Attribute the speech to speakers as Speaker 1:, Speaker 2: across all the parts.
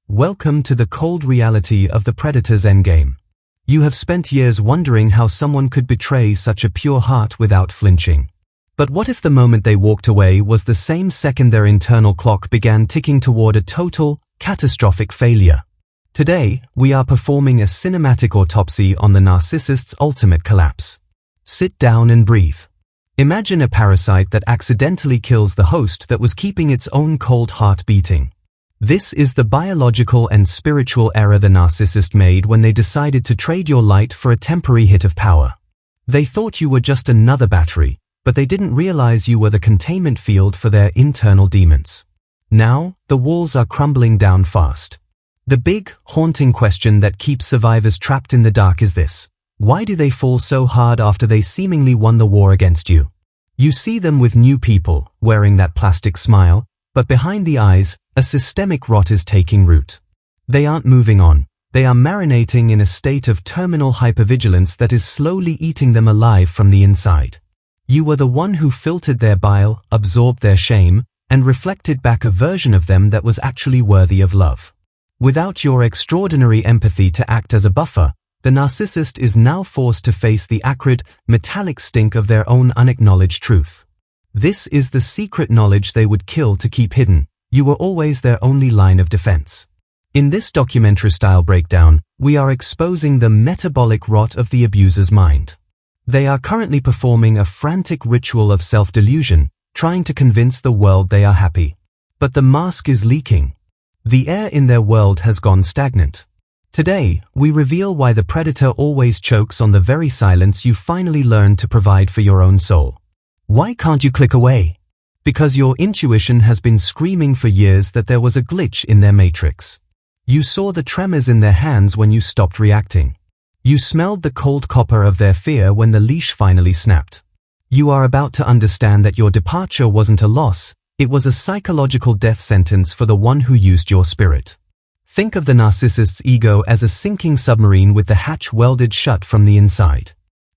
Speaker 1: Welcome to the cold reality of the predator's endgame. You have spent years wondering how someone could betray such a pure heart without flinching. But what if the moment they walked away was the same second their internal clock began ticking toward a total, catastrophic failure? Today, we are performing a cinematic autopsy on the narcissist's ultimate collapse. Sit down and breathe. Imagine a parasite that accidentally kills the host that was keeping its own cold heart beating. This is the biological and spiritual error the narcissist made when they decided to trade your light for a temporary hit of power. They thought you were just another battery, but they didn't realize you were the containment field for their internal demons. Now, the walls are crumbling down fast. The big, haunting question that keeps survivors trapped in the dark is this: why do they fall so hard after they seemingly won the war against you? You see them with new people, wearing that plastic smile, but behind the eyes, a systemic rot is taking root. They aren't moving on. They are marinating in a state of terminal hypervigilance that is slowly eating them alive from the inside. You were the one who filtered their bile, absorbed their shame, and reflected back a version of them that was actually worthy of love. Without your extraordinary empathy to act as a buffer, the narcissist is now forced to face the acrid, metallic stink of their own unacknowledged truth. This is the secret knowledge they would kill to keep hidden. You were always their only line of defense. In this documentary-style breakdown, we are exposing the metabolic rot of the abuser's mind. They are currently performing a frantic ritual of self-delusion, trying to convince the world they are happy. But the mask is leaking. The air in their world has gone stagnant. Today, we reveal why the predator always chokes on the very silence you finally learned to provide for your own soul. Why can't you click away? Because your intuition has been screaming for years that there was a glitch in their matrix. You saw the tremors in their hands when you stopped reacting. You smelled the cold copper of their fear when the leash finally snapped. You are about to understand that your departure wasn't a loss, it was a psychological death sentence for the one who used your spirit. Think of the narcissist's ego as a sinking submarine with the hatch welded shut from the inside.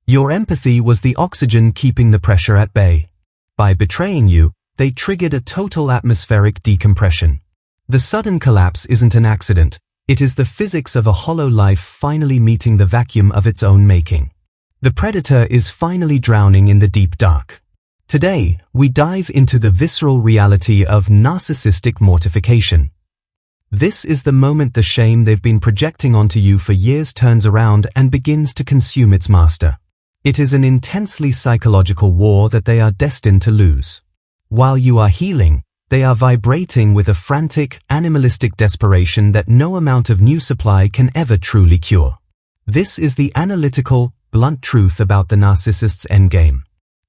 Speaker 1: Your empathy was the oxygen keeping the pressure at bay. By betraying you, they triggered a total atmospheric decompression. The sudden collapse isn't an accident, it is the physics of a hollow life finally meeting the vacuum of its own making. The predator is finally drowning in the deep dark. Today, we dive into the visceral reality of narcissistic mortification. This is the moment the shame they've been projecting onto you for years turns around and begins to consume its master. It is an intensely psychological war that they are destined to lose. While you are healing, they are vibrating with a frantic, animalistic desperation that no amount of new supply can ever truly cure. This is the analytical, blunt truth about the narcissist's endgame.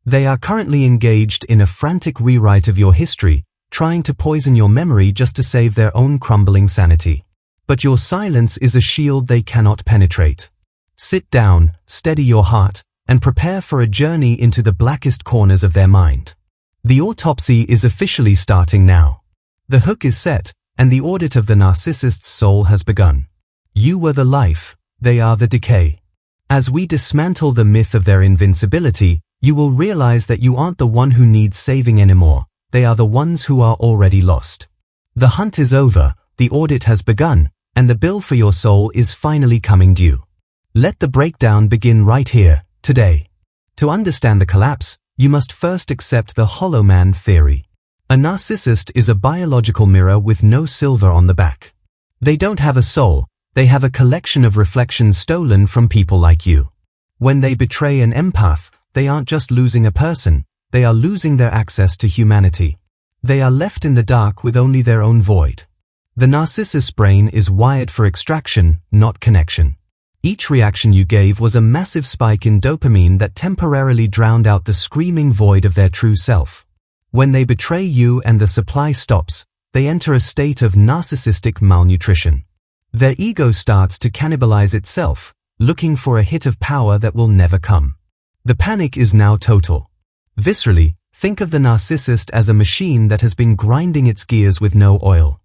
Speaker 1: They are currently engaged in a frantic rewrite of your history, trying to poison your memory just to save their own crumbling sanity. But your silence is a shield they cannot penetrate. Sit down, steady your heart, and prepare for a journey into the blackest corners of their mind. The autopsy is officially starting now. The hook is set, and the audit of the narcissist's soul has begun. You were the life, they are the decay. As we dismantle the myth of their invincibility, you will realize that you aren't the one who needs saving anymore, they are the ones who are already lost. The hunt is over, the audit has begun, and the bill for your soul is finally coming due. Let the breakdown begin right here, today. To understand the collapse, you must first accept the hollow man theory. A narcissist is a biological mirror with no silver on the back. They don't have a soul, they have a collection of reflections stolen from people like you. When they betray an empath, they aren't just losing a person, they are losing their access to humanity. They are left in the dark with only their own void. The narcissist's brain is wired for extraction, not connection. Each reaction you gave was a massive spike in dopamine that temporarily drowned out the screaming void of their true self. When they betray you and the supply stops, they enter a state of narcissistic malnutrition. Their ego starts to cannibalize itself, looking for a hit of power that will never come. The panic is now total. Viscerally, think of the narcissist as a machine that has been grinding its gears with no oil.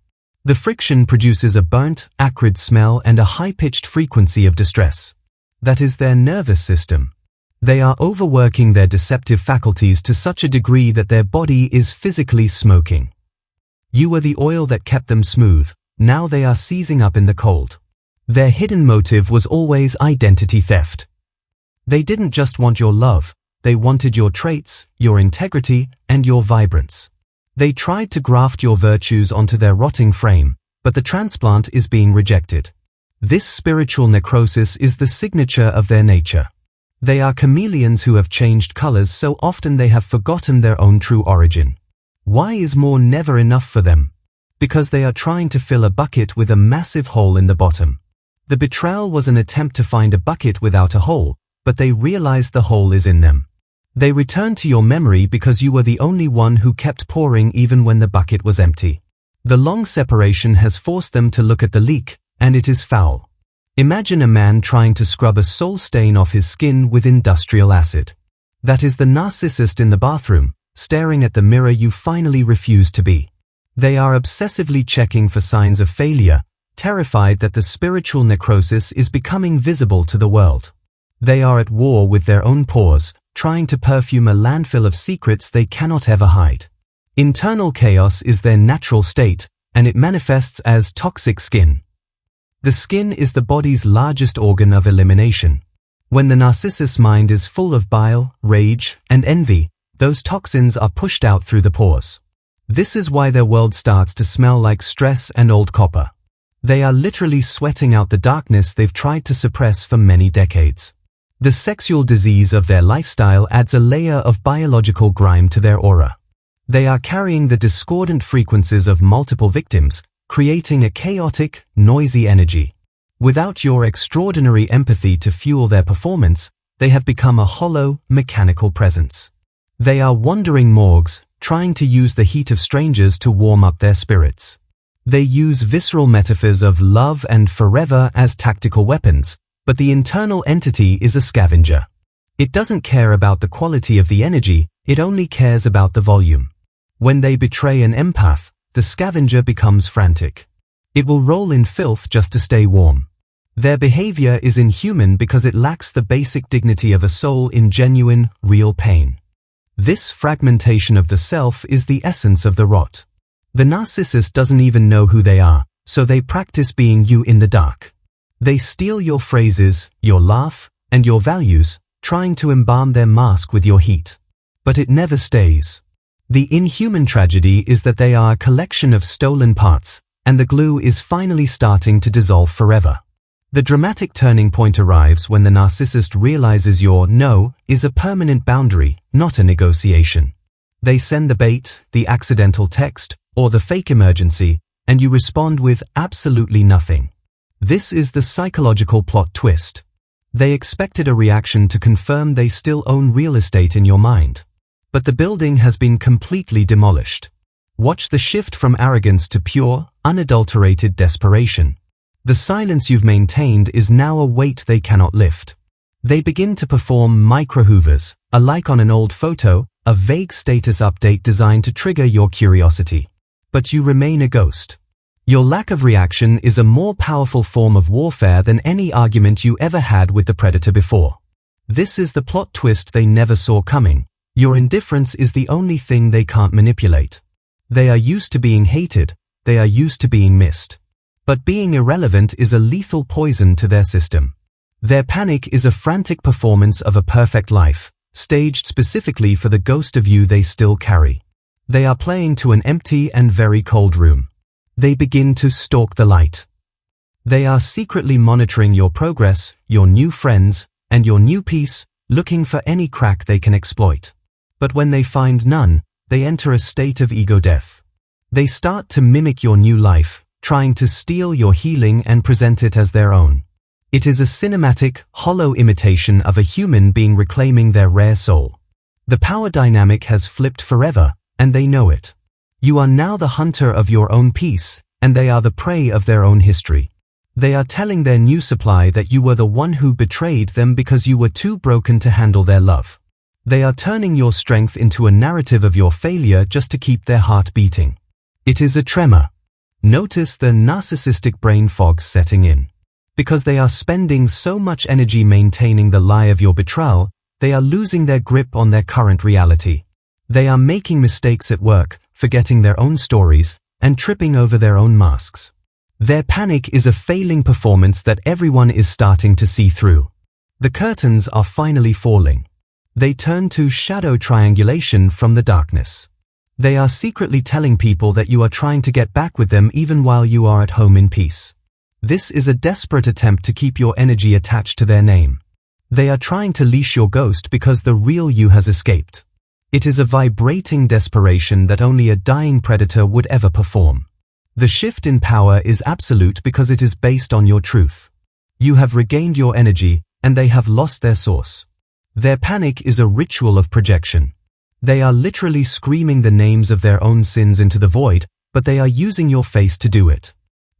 Speaker 1: The friction produces a burnt, acrid smell and a high-pitched frequency of distress. That is their nervous system. They are overworking their deceptive faculties to such a degree that their body is physically smoking. You were the oil that kept them smooth, Now they are seizing up in the cold. Their hidden motive was always identity theft. They didn't just want your love, they wanted your traits, your integrity, and your vibrance. They tried to graft your virtues onto their rotting frame, but the transplant is being rejected. This spiritual necrosis is the signature of their nature. They are chameleons who have changed colors so often they have forgotten their own true origin. Why is more never enough for them? Because they are trying to fill a bucket with a massive hole in the bottom. The betrayal was an attempt to find a bucket without a hole, but they realized the hole is in them. They return to your memory because you were the only one who kept pouring even when the bucket was empty. The long separation has forced them to look at the leak, and it is foul. Imagine a man trying to scrub a soul stain off his skin with industrial acid. That is the narcissist in the bathroom, staring at the mirror you finally refuse to be. They are obsessively checking for signs of failure, terrified that the spiritual necrosis is becoming visible to the world. They are at war with their own pores, trying to perfume a landfill of secrets they cannot ever hide. Internal chaos is their natural state, and it manifests as toxic skin. The skin is the body's largest organ of elimination. When the narcissist's mind is full of bile, rage, and envy, those toxins are pushed out through the pores. This is why their world starts to smell like stress and old copper. They are literally sweating out the darkness they've tried to suppress for many decades. The sexual disease of their lifestyle adds a layer of biological grime to their aura. They are carrying the discordant frequencies of multiple victims, creating a chaotic, noisy energy. Without your extraordinary empathy to fuel their performance, they have become a hollow, mechanical presence. They are wandering morgues, trying to use the heat of strangers to warm up their spirits. They use visceral metaphors of love and forever as tactical weapons, but the internal entity is a scavenger. It doesn't care about the quality of the energy, it only cares about the volume. When they betray an empath, the scavenger becomes frantic. It will roll in filth just to stay warm. Their behavior is inhuman because it lacks the basic dignity of a soul in genuine, real pain. This fragmentation of the self is the essence of the rot. The narcissist doesn't even know who they are, so they practice being you in the dark. They steal your phrases, your laugh, and your values, trying to embalm their mask with your heat. But it never stays. The inhuman tragedy is that they are a collection of stolen parts, and the glue is finally starting to dissolve forever. The dramatic turning point arrives when the narcissist realizes your no is a permanent boundary, not a negotiation. They send the bait, the accidental text, or the fake emergency, and you respond with absolutely nothing. This is the psychological plot twist. They expected a reaction to confirm they still own real estate in your mind. But the building has been completely demolished. Watch the shift from arrogance to pure, unadulterated desperation. The silence you've maintained is now a weight they cannot lift. They begin to perform micro-hoovers, a like on an old photo, a vague status update designed to trigger your curiosity. But you remain a ghost. Your lack of reaction is a more powerful form of warfare than any argument you ever had with the predator before. This is the plot twist they never saw coming. Your indifference is the only thing they can't manipulate. They are used to being hated, they are used to being missed. But being irrelevant is a lethal poison to their system. Their panic is a frantic performance of a perfect life, staged specifically for the ghost of you they still carry. They are playing to an empty and very cold room. They begin to stalk the light. They are secretly monitoring your progress, your new friends, and your new peace, looking for any crack they can exploit. But when they find none, they enter a state of ego death. They start to mimic your new life, trying to steal your healing and present it as their own. It is a cinematic, hollow imitation of a human being reclaiming their rare soul. The power dynamic has flipped forever, and they know it. You are now the hunter of your own peace, and they are the prey of their own history. They are telling their new supply that you were the one who betrayed them because you were too broken to handle their love. They are turning your strength into a narrative of your failure just to keep their heart beating. It is a tremor. Notice the narcissistic brain fog setting in. Because they are spending so much energy maintaining the lie of your betrayal, they are losing their grip on their current reality. They are making mistakes at work, forgetting their own stories, and tripping over their own masks. Their panic is a failing performance that everyone is starting to see through. The curtains are finally falling. They turn to shadow triangulation from the darkness. They are secretly telling people that you are trying to get back with them even while you are at home in peace. This is a desperate attempt to keep your energy attached to their name. They are trying to leash your ghost because the real you has escaped. It is a vibrating desperation that only a dying predator would ever perform. The shift in power is absolute because it is based on your truth. You have regained your energy, and they have lost their source. Their panic is a ritual of projection. They are literally screaming the names of their own sins into the void, but they are using your face to do it.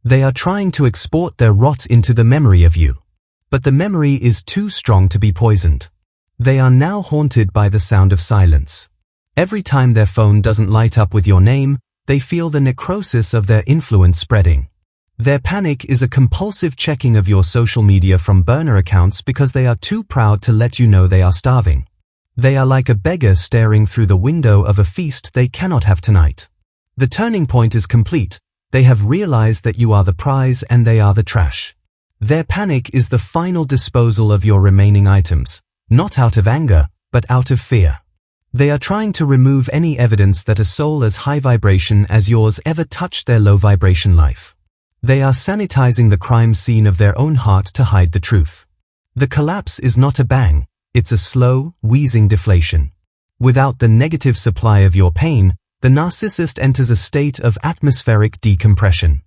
Speaker 1: They are trying to export their rot into the memory of you. But the memory is too strong to be poisoned. They are now haunted by the sound of silence. Every time their phone doesn't light up with your name, they feel the necrosis of their influence spreading. Their panic is a compulsive checking of your social media from burner accounts because they are too proud to let you know they are starving. They are like a beggar staring through the window of a feast they cannot have tonight. The turning point is complete. They have realized that you are the prize and they are the trash. Their panic is the final disposal of your remaining items, not out of anger, but out of fear. They are trying to remove any evidence that a soul as high vibration as yours ever touched their low vibration life. They are sanitizing the crime scene of their own heart to hide the truth. The collapse is not a bang, it's a slow, wheezing deflation. Without the negative supply of your pain, the narcissist enters a state of atmospheric decompression.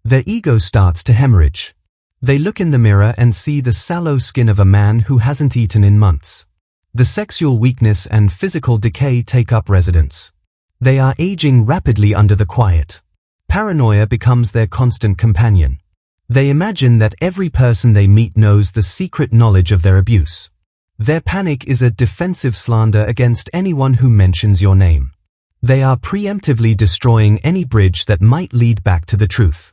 Speaker 1: Their ego starts to hemorrhage. They look in the mirror and see the sallow skin of a man who hasn't eaten in months. The sexual weakness and physical decay take up residence. They are aging rapidly under the quiet. Paranoia becomes their constant companion. They imagine that every person they meet knows the secret knowledge of their abuse. Their panic is a defensive slander against anyone who mentions your name. They are preemptively destroying any bridge that might lead back to the truth.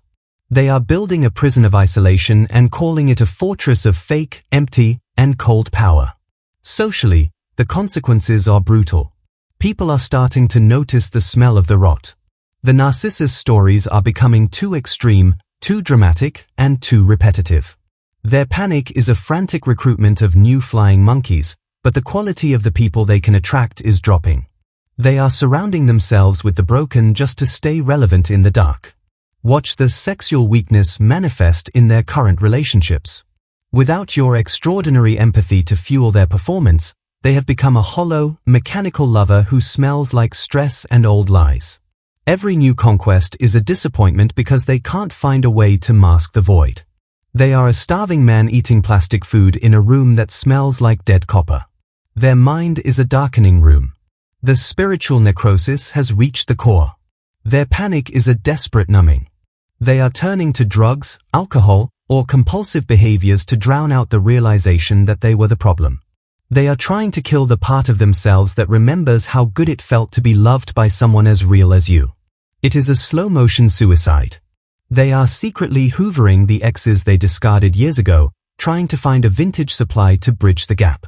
Speaker 1: They are building a prison of isolation and calling it a fortress of fake, empty, and cold power. Socially, the consequences are brutal. People are starting to notice the smell of the rot. The narcissist stories are becoming too extreme, too dramatic, and too repetitive. Their panic is a frantic recruitment of new flying monkeys, but the quality of the people they can attract is dropping. They are surrounding themselves with the broken just to stay relevant in the dark. Watch the sexual weakness manifest in their current relationships. Without your extraordinary empathy to fuel their performance, they have become a hollow, mechanical lover who smells like stress and old lies. Every new conquest is a disappointment because they can't find a way to mask the void. They are a starving man eating plastic food in a room that smells like dead copper. Their mind is a darkening room. The spiritual necrosis has reached the core. Their panic is a desperate numbing. They are turning to drugs, alcohol, or compulsive behaviors to drown out the realization that they were the problem. They are trying to kill the part of themselves that remembers how good it felt to be loved by someone as real as you. It is a slow-motion suicide. They are secretly hoovering the exes they discarded years ago, trying to find a vintage supply to bridge the gap.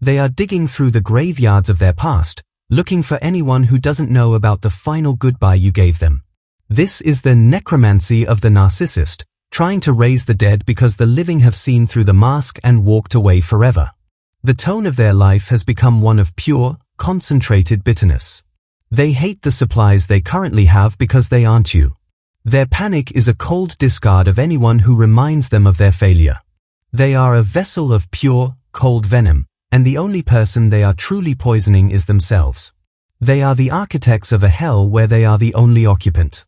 Speaker 1: They are digging through the graveyards of their past, looking for anyone who doesn't know about the final goodbye you gave them. This is the necromancy of the narcissist, trying to raise the dead because the living have seen through the mask and walked away forever. The tone of their life has become one of pure, concentrated bitterness. They hate the supplies they currently have because they aren't you. Their panic is a cold discard of anyone who reminds them of their failure. They are a vessel of pure, cold venom, and the only person they are truly poisoning is themselves. They are the architects of a hell where they are the only occupant.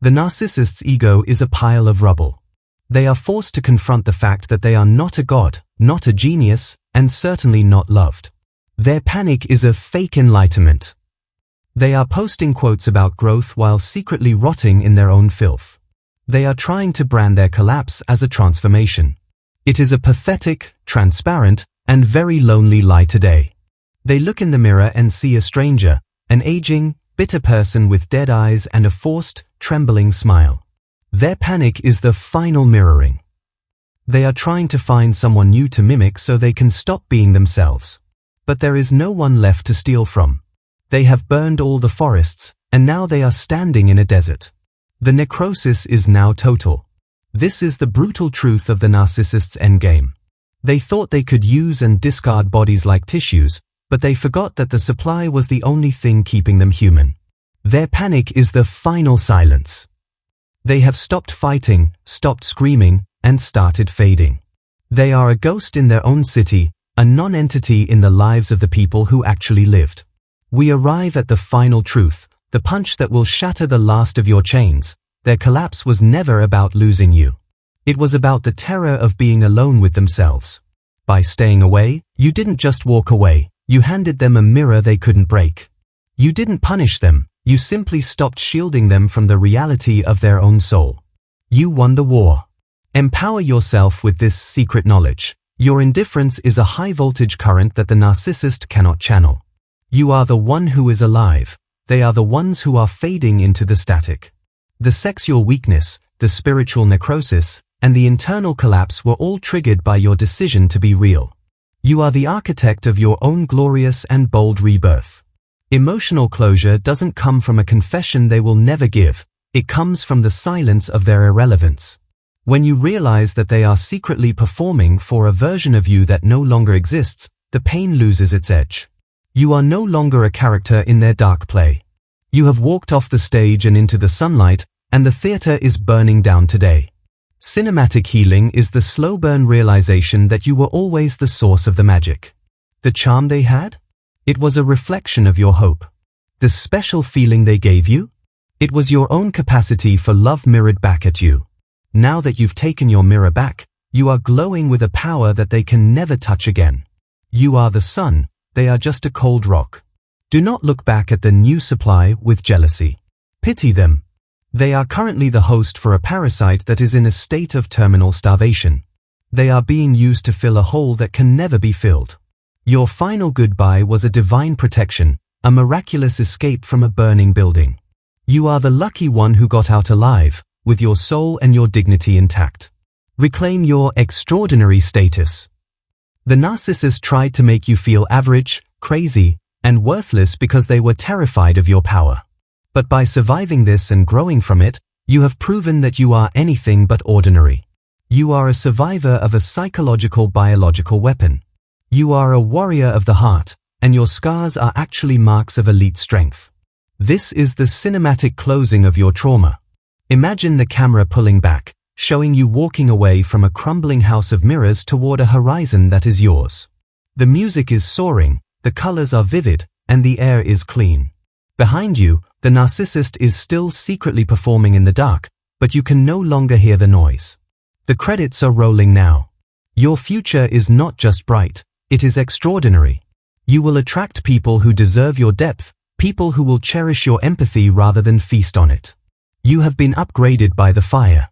Speaker 1: The narcissist's ego is a pile of rubble. They are forced to confront the fact that they are not a god, not a genius, and certainly not loved. Their panic is a fake enlightenment. They are posting quotes about growth while secretly rotting in their own filth. They are trying to brand their collapse as a transformation. It is a pathetic, transparent, and very lonely lie today. They look in the mirror and see a stranger, an aging, bitter person with dead eyes and a forced, trembling smile. Their panic is the final mirroring. They are trying to find someone new to mimic so they can stop being themselves. But there is no one left to steal from. They have burned all the forests, and now they are standing in a desert. The necrosis is now total. This is the brutal truth of the narcissist's endgame. They thought they could use and discard bodies like tissues, but they forgot that the supply was the only thing keeping them human. Their panic is the final silence. They have stopped fighting, stopped screaming, and started fading. They are a ghost in their own city, a non-entity in the lives of the people who actually lived. We arrive at the final truth, the punch that will shatter the last of your chains. Their collapse was never about losing you. It was about the terror of being alone with themselves. By staying away, you didn't just walk away, you handed them a mirror they couldn't break. You didn't punish them, you simply stopped shielding them from the reality of their own soul. You won the war. Empower yourself with this secret knowledge. Your indifference is a high-voltage current that the narcissist cannot channel. You are the one who is alive. They are the ones who are fading into the static. The sexual weakness, the spiritual necrosis, and the internal collapse were all triggered by your decision to be real. You are the architect of your own glorious and bold rebirth. Emotional closure doesn't come from a confession they will never give. It comes from the silence of their irrelevance. When you realize that they are secretly performing for a version of you that no longer exists, the pain loses its edge. You are no longer a character in their dark play. You have walked off the stage and into the sunlight, and the theater is burning down today. Cinematic healing is the slow burn realization that you were always the source of the magic. The charm they had? It was a reflection of your hope. The special feeling they gave you? It was your own capacity for love mirrored back at you. Now that you've taken your mirror back, you are glowing with a power that they can never touch again. You are the sun, they are just a cold rock. Do not look back at the new supply with jealousy. Pity them. They are currently the host for a parasite that is in a state of terminal starvation. They are being used to fill a hole that can never be filled. Your final goodbye was a divine protection, a miraculous escape from a burning building. You are the lucky one who got out alive, with your soul and your dignity intact. Reclaim your extraordinary status. The narcissist tried to make you feel average, crazy, and worthless because they were terrified of your power. But by surviving this and growing from it, you have proven that you are anything but ordinary. You are a survivor of a psychological biological weapon. You are a warrior of the heart, and your scars are actually marks of elite strength. This is the cinematic closing of your trauma. Imagine the camera pulling back, showing you walking away from a crumbling house of mirrors toward a horizon that is yours. The music is soaring, the colors are vivid, and the air is clean. Behind you, the narcissist is still secretly performing in the dark, but you can no longer hear the noise. The credits are rolling now. Your future is not just bright, it is extraordinary. You will attract people who deserve your depth, people who will cherish your empathy rather than feast on it. You have been upgraded by the fire.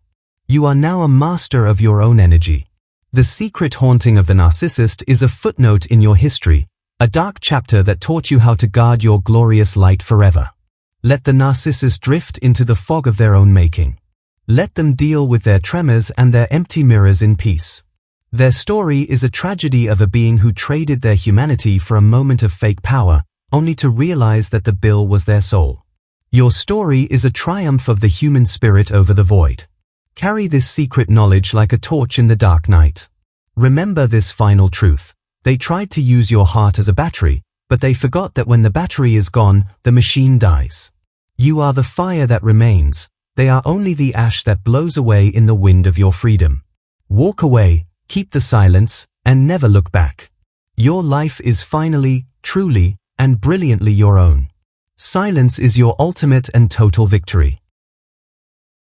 Speaker 1: You are now a master of your own energy. The secret haunting of the narcissist is a footnote in your history, a dark chapter that taught you how to guard your glorious light forever. Let the narcissist drift into the fog of their own making. Let them deal with their tremors and their empty mirrors in peace. Their story is a tragedy of a being who traded their humanity for a moment of fake power, only to realize that the bill was their soul. Your story is a triumph of the human spirit over the void. Carry this secret knowledge like a torch in the dark night. Remember this final truth. They tried to use your heart as a battery, but they forgot that when the battery is gone, the machine dies. You are the fire that remains. They are only the ash that blows away in the wind of your freedom. Walk away, keep the silence, and never look back. Your life is finally, truly, and brilliantly your own. Silence is your ultimate and total victory.